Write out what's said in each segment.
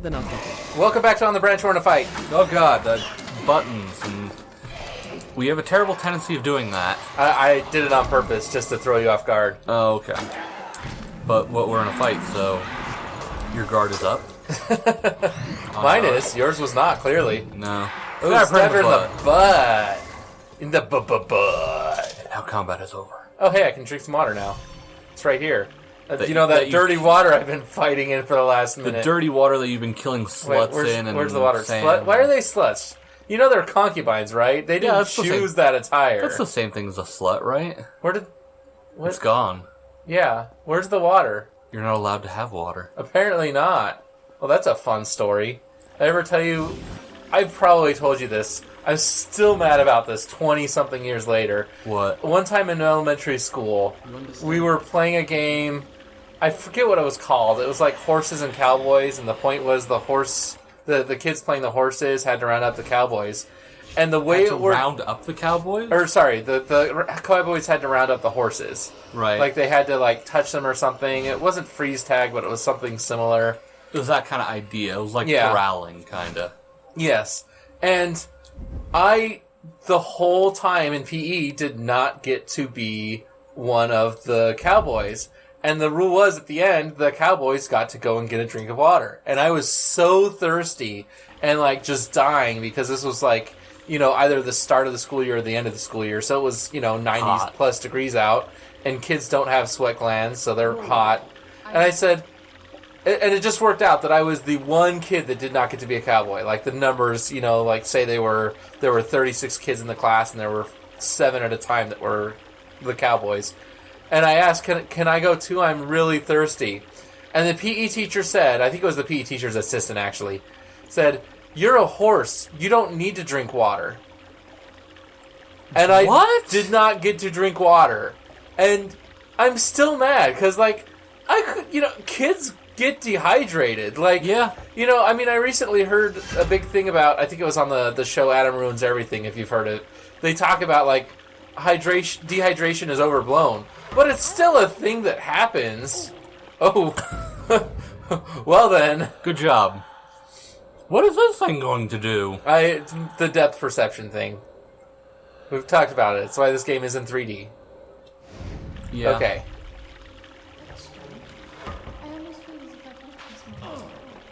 then I'll take it. Welcome back to On the Branch. We're in a fight. Oh god, the buttons. And we have a terrible tendency of doing that. I did it on purpose just to throw you off guard. Oh, okay. But we're in a fight, so your guard is up. Mine is. Yours was not, clearly. No. It was never in the butt. In the butt. Now combat is over. Oh, hey, I can drink some water now. It's right here. That Dirty water I've been fighting in for the last minute. The dirty water that you've been killing sluts in. And where's the water? Why are they sluts? You know they're concubines, right? They didn't choose that attire. That's the same thing as a slut, right? It's gone. Yeah. Where's the water? You're not allowed to have water. Apparently not. Well, that's a fun story. I ever tell you... I've probably told you this. I'm still mad about this 20-something years later. What? One time in elementary school, we were playing a game... I forget what it was called. It was like Horses and Cowboys, and the point was the kids playing the horses had to round up the cowboys. And the way it worked... round up the cowboys? Or, sorry, the cowboys had to round up the horses. Right. Like, they had to, like, touch them or something. It wasn't freeze tag, but it was something similar. It was that kind of idea. It was like corralling, kind of. Yes. And the whole time in PE, did not get to be one of the cowboys. And the rule was, at the end, the cowboys got to go and get a drink of water. And I was so thirsty and, like, just dying because this was, like, you know, either the start of the school year or the end of the school year. So it was, 90 plus degrees out. And kids don't have sweat glands, so they're hot. And I said... And it just worked out that I was the one kid that did not get to be a cowboy. Like, the numbers, like, say there were 36 kids in the class, and there were 7 at a time that were the cowboys. And I asked, can I go too? I'm really thirsty. And the PE teacher said, I think it was the PE teacher's assistant, actually, said, "You're a horse. You don't need to drink water." And I did not get to drink water. And I'm still mad, because, like, kids get dehydrated. Like, yeah. I recently heard a big thing about, I think it was on the show Adam Ruins Everything, if you've heard it. They talk about, like, dehydration is overblown. But it's still a thing that happens. Oh. Well then. Good job. What is this thing going to do? The depth perception thing. We've talked about it. That's why this game is in 3D. Yeah. Okay.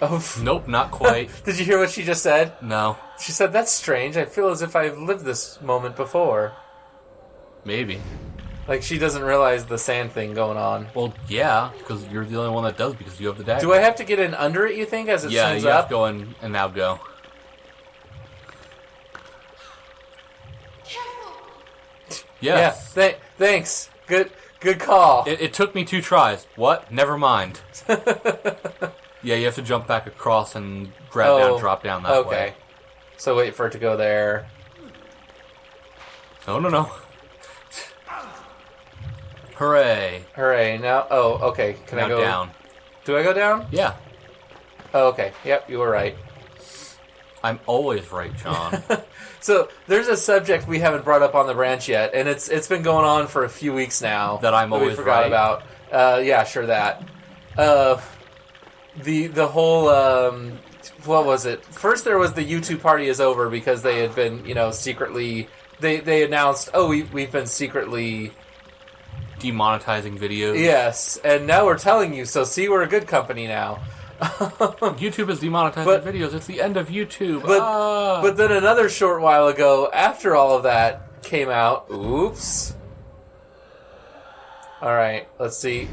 Oh. Nope, not quite. Did you hear what she just said? No. She said, "That's strange. I feel as if I've lived this moment before." Maybe. Like, she doesn't realize the sand thing going on. Well, yeah, because you're the only one that does, because you have the dagger. Do I have to get in under it, you think, as it swings up? Yeah, you have to go in and now go. Yes. Yeah, thanks. Good call. It took me 2 tries. What? Never mind. Yeah, you have to jump back across and grab down, drop down that way. Okay. So wait for it to go there. No. Hooray. Hooray. Now, okay. Can I go down? Do I go down? Yeah. Oh, okay. Yep, you were right. I'm always right, John. So, there's a subject we haven't brought up on the branch yet, and it's been going on for a few weeks now. That I'm always we forgot right? about. Yeah, sure that. The whole, what was it? First there was the YouTube party is over because they had been, secretly, they announced, we've been secretly... demonetizing videos. Yes, and now we're telling you, so see, we're a good company now. YouTube is demonetizing videos. It's the end of YouTube. But then another short while ago, after all of that came out, oops. Alright, let's see.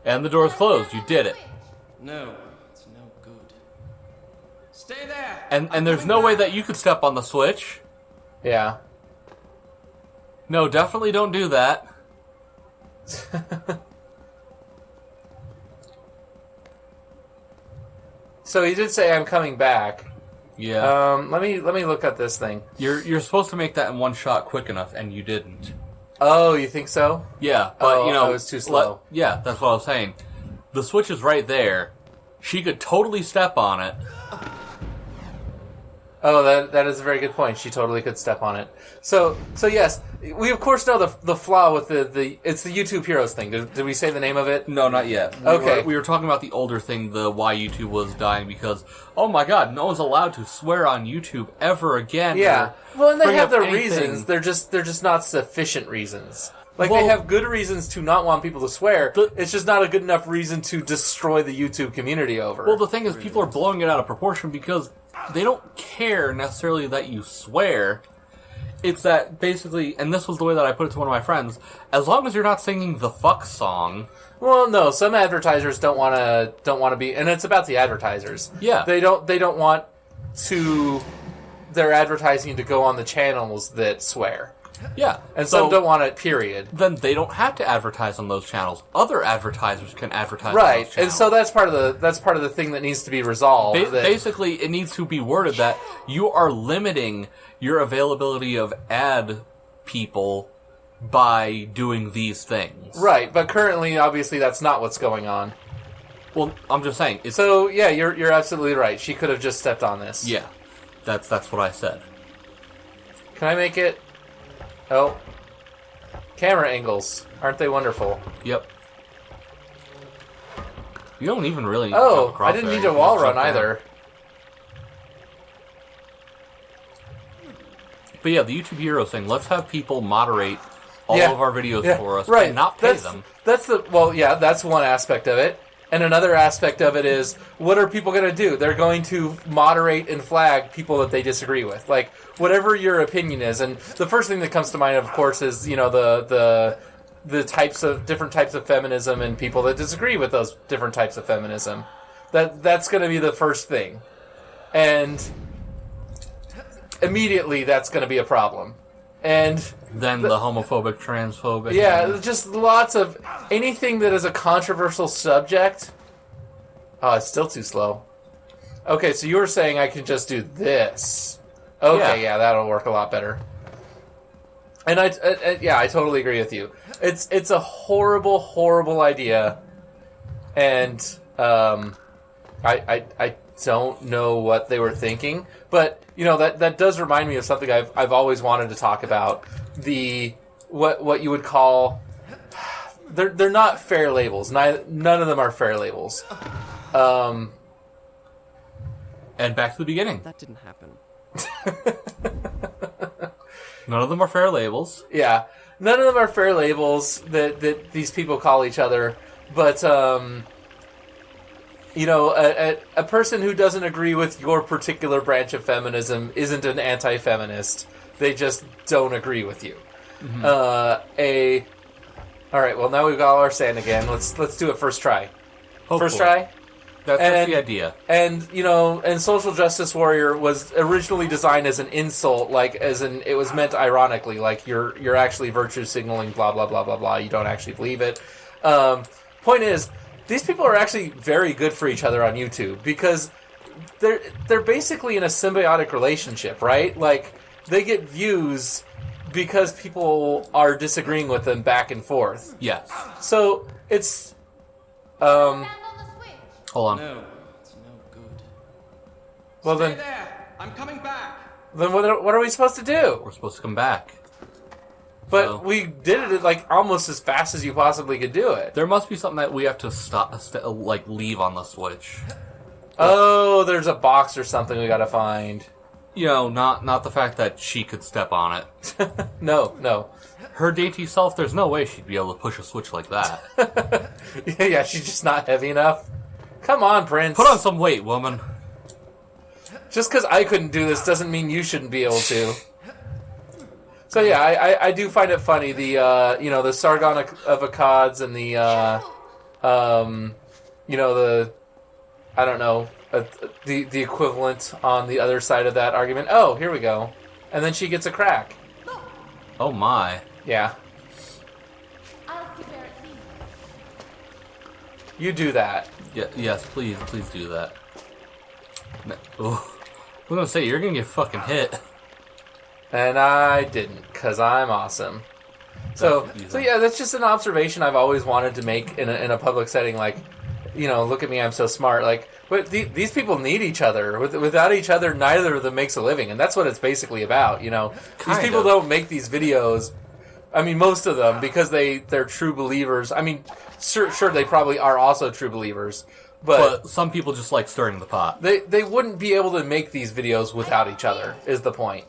And the door's closed. You did it. No, it's no good. Stay there! And there's no way that you could step on the switch. Yeah. No, definitely don't do that. So he did say I'm coming back. Yeah. Let me look at this thing. You're supposed to make that in one shot quick enough, and you didn't. Oh, you think so? Yeah, but I was too slow. Yeah, that's what I was saying. The switch is right there. She could totally step on it. Oh, that is a very good point. She totally could step on it. So yes, we of course know the flaw with it's the YouTube Heroes thing. Did we say the name of it? No, not yet. We were talking about the older thing, the why YouTube was dying because, oh my god, no one's allowed to swear on YouTube ever again. Yeah. Well, and they have their reasons. They're just not sufficient reasons. Like, they have good reasons to not want people to swear. It's just not a good enough reason to destroy the YouTube community over. Well, the thing is, people are blowing it out of proportion because they don't care necessarily that you swear. It's that, basically, and this was the way that I put it to one of my friends, as long as you're not singing the fuck song... Well, no, some advertisers don't want to be... And it's about the advertisers. Yeah. They don't want their advertising to go on the channels that swear. Yeah. And some don't want it, period. Then they don't have to advertise on those channels. Other advertisers can advertise on those channels. And so that's part of the thing that needs to be resolved. Basically, it needs to be worded that you are limiting your availability of ad people by doing these things. Right, but currently, obviously, that's not what's going on. Well, I'm just saying. So, yeah, you're absolutely right. She could have just stepped on this. Yeah. That's what I said. Can I make it... Oh. Camera angles. Aren't they wonderful? Yep. You don't even really... Oh, I didn't need a wall run either. But yeah, the YouTube Heroes thing, let's have people moderate all of our videos for us and not pay them. That's one aspect of it. And another aspect of it is, what are people going to do? They're going to moderate and flag people that they disagree with. Like, whatever your opinion is. And the first thing that comes to mind, of course, is, the different types of feminism and people that disagree with those different types of feminism. That's going to be the first thing. And immediately that's going to be a problem. And then the homophobic, transphobic. Yeah, just lots of anything that is a controversial subject. Oh, it's still too slow. Okay, so you were saying I can just do this. Okay, yeah that'll work a lot better. And I totally agree with you. It's a horrible, horrible idea, and I don't know what they were thinking, but that does remind me of something I've always wanted to talk about. What you would call they're not fair labels. None of them are fair labels. And back to the beginning. That didn't happen. None of them are fair labels. Yeah, none of them are fair labels that these people call each other. But a person who doesn't agree with your particular branch of feminism isn't an anti-feminist. They just don't agree with you. Mm-hmm. All right. Well, now we've got all our sand again. Let's do it first try. Hopefully. First try. That's the idea. And and social justice warrior was originally designed as an insult, like it was meant ironically, like you're actually virtue signaling, blah blah blah blah blah. You don't actually believe it. Point is, these people are actually very good for each other on YouTube because they're basically in a symbiotic relationship, right? Like they get views because people are disagreeing with them back and forth. Yes. So it's hold on. No, it's no good. Well Stay then, there. I'm coming back. Then what are we supposed to do? We're supposed to come back. But we did it like almost as fast as you possibly could do it. There must be something that we have to leave on the Switch. Oh, there's a box or something we gotta find. Not the fact that she could step on it. No. Her dainty self, there's no way she'd be able to push a switch like that. Yeah, she's just not heavy enough. Come on, Prince. Put on some weight, woman. Just because I couldn't do this doesn't mean you shouldn't be able to. So yeah, I do find it funny, the Sargon of Akkad's and the I don't know, the equivalent on the other side of that argument. Oh, here we go. And then she gets a crack. Oh my. Yeah. You do that. Yes, please do that. I'm gonna say, you're gonna get fucking hit. And I didn't, because I'm awesome. So yeah, that's just an observation I've always wanted to make in a public setting. Like, look at me, I'm so smart. Like, But these people need each other. Without each other, neither of them makes a living, and that's what it's basically about. You know, these people don't make these videos. I mean, most of them because they're true believers. I mean, sure, they probably are also true believers, but some people just like stirring the pot. They wouldn't be able to make these videos without each other. Is the point?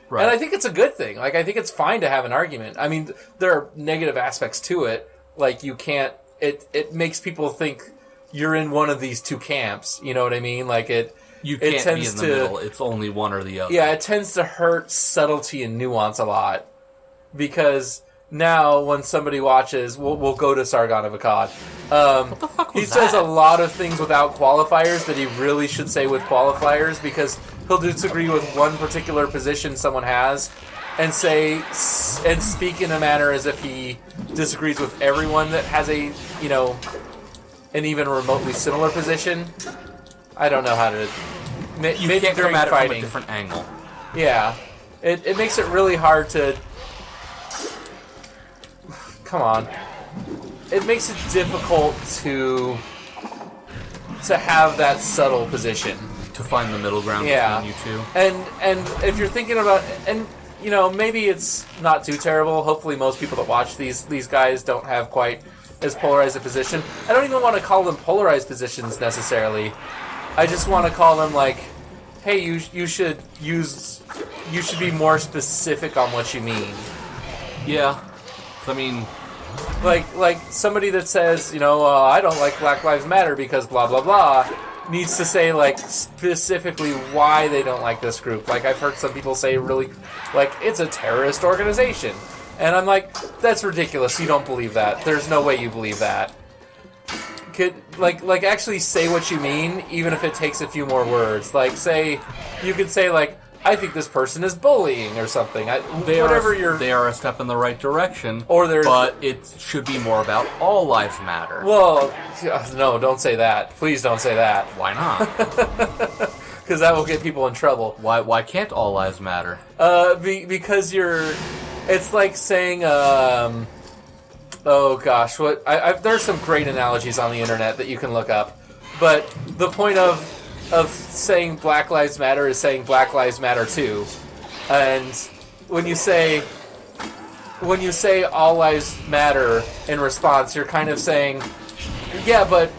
Right. And I think it's a good thing. Like, I think it's fine to have an argument. I mean, there are negative aspects to it. Like, you can't. It makes people think you're in one of these two camps. You know what I mean? Like you can't be in the middle. It's only one or the other. Yeah, it tends to hurt subtlety and nuance a lot because now when somebody watches, we'll go to Sargon of Akkad. What the fuck was he says that? a lot of things without qualifiers that he really should say with qualifiers because he'll disagree with one particular position someone has and speak in a manner as if he disagrees with everyone that has an even remotely similar position. I don't know how to. You can't come at it from a different angle. Yeah, it makes it really hard to. Come on, it makes it difficult to have that subtle position. To find the middle ground between you two. And if you're thinking about maybe it's not too terrible. Hopefully, most people that watch these guys don't have quite as polarized a position. I don't even want to call them polarized positions necessarily. I just want to call them like, hey, you should be more specific on what you mean. Yeah, I mean, like somebody that says, I don't like Black Lives Matter because blah blah blah, needs to say like specifically why they don't like this group. Like I've heard some people say really, like it's a terrorist organization. And I'm like, that's ridiculous. You don't believe that. There's no way you believe that. Like actually say what you mean, even if it takes a few more words. Like you could say like, I think this person is bullying or something. They are a step in the right direction. But it should be more about all lives matter. Well, no, don't say that. Please don't say that. Why not? Because that will get people in trouble. Why can't all lives matter? Because it's like saying, oh gosh, there's some great analogies on the internet that you can look up. But the point of saying Black Lives Matter is saying Black Lives Matter too. And when you say all lives matter in response, you're kind of saying, yeah, but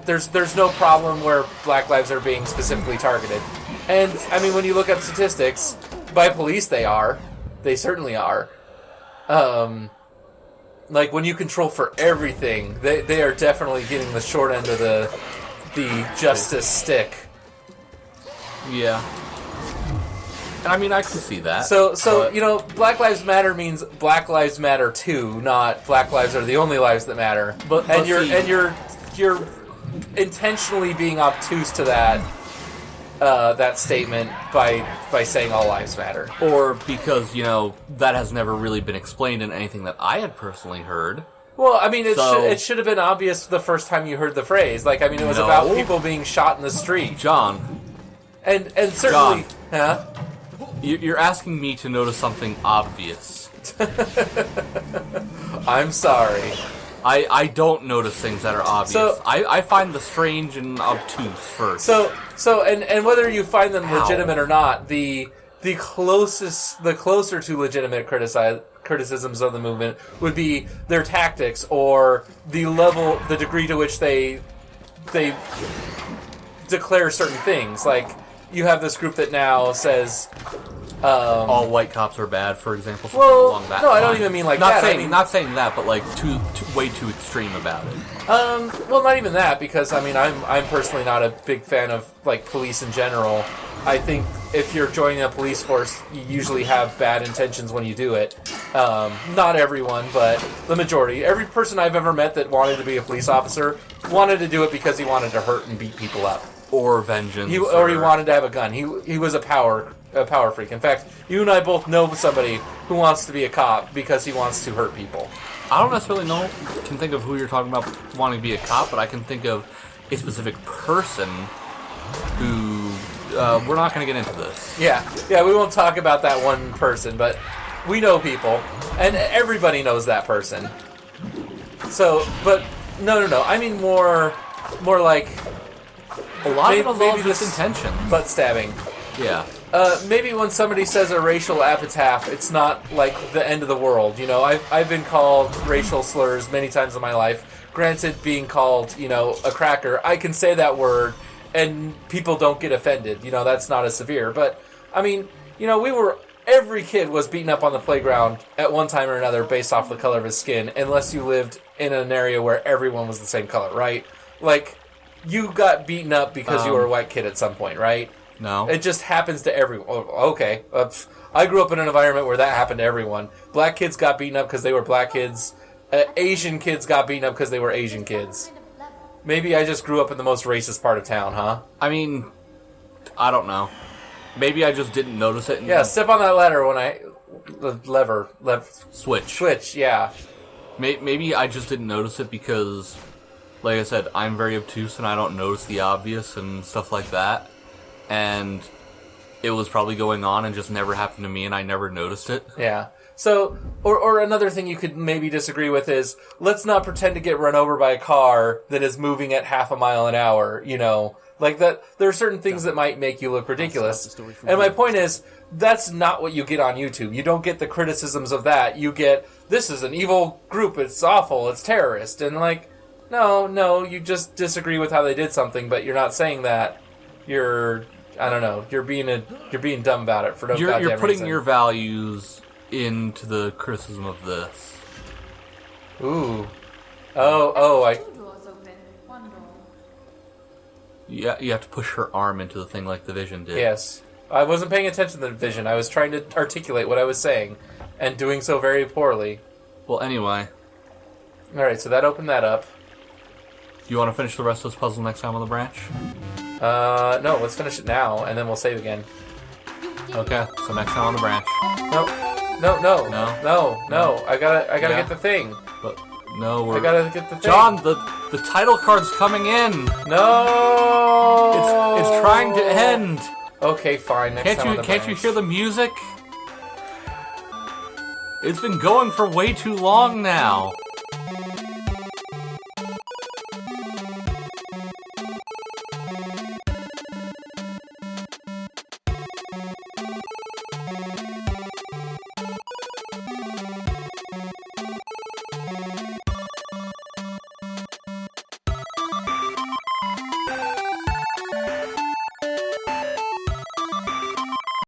there's no problem where Black lives are being specifically targeted. And I mean, when you look up statistics, by police they certainly are. Like when you control for everything, they are definitely getting the short end of the justice stick. Yeah. I mean, I can see that. So Black Lives Matter means Black Lives Matter too, not Black lives are the only lives that matter. But you're intentionally being obtuse to that statement by saying all lives matter. Or because, that has never really been explained in anything that I had personally heard. Well, I mean, it should have been obvious the first time you heard the phrase. Like, I mean, it was about people being shot in the street. John. And certainly... John. Huh? You're asking me to notice something obvious. I'm sorry. I don't notice things that are obvious. So, I find the strange and obtuse first. So and whether you find them legitimate or not, the closer to legitimate criticisms of the movement would be their tactics or the degree to which they declare certain things. Like you have this group that now says all white cops are bad, for example. Along that line. I don't even mean like not that. Not saying that, but like way too extreme about it. Well, not even that, because I mean, I'm personally not a big fan of like police in general. I think if you're joining a police force, you usually have bad intentions when you do it. Not everyone, but the majority. Every person I've ever met that wanted to be a police officer wanted to do it because he wanted to hurt and beat people up. Or vengeance. Or he wanted to have a gun. He was a power freak. In fact, you and I both know somebody who wants to be a cop because he wants to hurt people. I don't necessarily can think of who you're talking about wanting to be a cop, but I can think of a specific person who... we're not going to get into this. Yeah, we won't talk about that one person, but we know people, and everybody knows that person. So, but no. I mean more like A lot of it was all maybe just this intentions. butt stabbing. Yeah. Maybe when somebody says a racial epitaph, it's not like the end of the world. You know, I've been called racial slurs many times in my life. Granted, being called, you know, a cracker, I can say that word and people don't get offended. You know, that's not as severe. But, I mean, you know, every kid was beaten up on the playground at one time or another based off the color of his skin, unless you lived in an area where everyone was the same color, right? Like, you got beaten up because you were a white kid at some point, right? No. It just happens to everyone. Oh, okay. I grew up in an environment where that happened to everyone. Black kids got beaten up because they were black kids. Asian kids got beaten up because they were Asian kids. Maybe I just grew up in the most racist part of town, huh? I mean, I don't know. Maybe I just didn't notice it. Yeah, step on that lever. Switch, yeah. Maybe I just didn't notice it because, like I said, I'm very obtuse and I don't notice the obvious and stuff like that. And it was probably going on and just never happened to me and I never noticed it. Yeah. So, or another thing you could maybe disagree with is, let's not pretend to get run over by a car that is moving at half a mile an hour, you know. Like that, there are certain things that might make you look ridiculous. And my point is, that's not what you get on YouTube. You don't get the criticisms of that. You get, this is an evil group, it's awful, it's terrorist. And like, no, you just disagree with how they did something, but you're not saying that. I don't know, you're being dumb about it for no goddamn You're putting reason. your values into the criticism of this. Ooh. Yeah, you have to push her arm into the thing like the Vision did. Yes. I wasn't paying attention to the Vision. I was trying to articulate what I was saying, and doing so very poorly. Well, anyway. Alright, so that opened that up. Do you want to finish the rest of this puzzle next time on the branch? No, let's finish it now, and then we'll save again. Okay, so next time on the branch. No. I gotta get the thing. But no, I gotta get the thing. John, the title card's coming in. No. It's trying to end. Okay, fine. Next time on the Can't you branch. hear the music? It's been going for way too long now.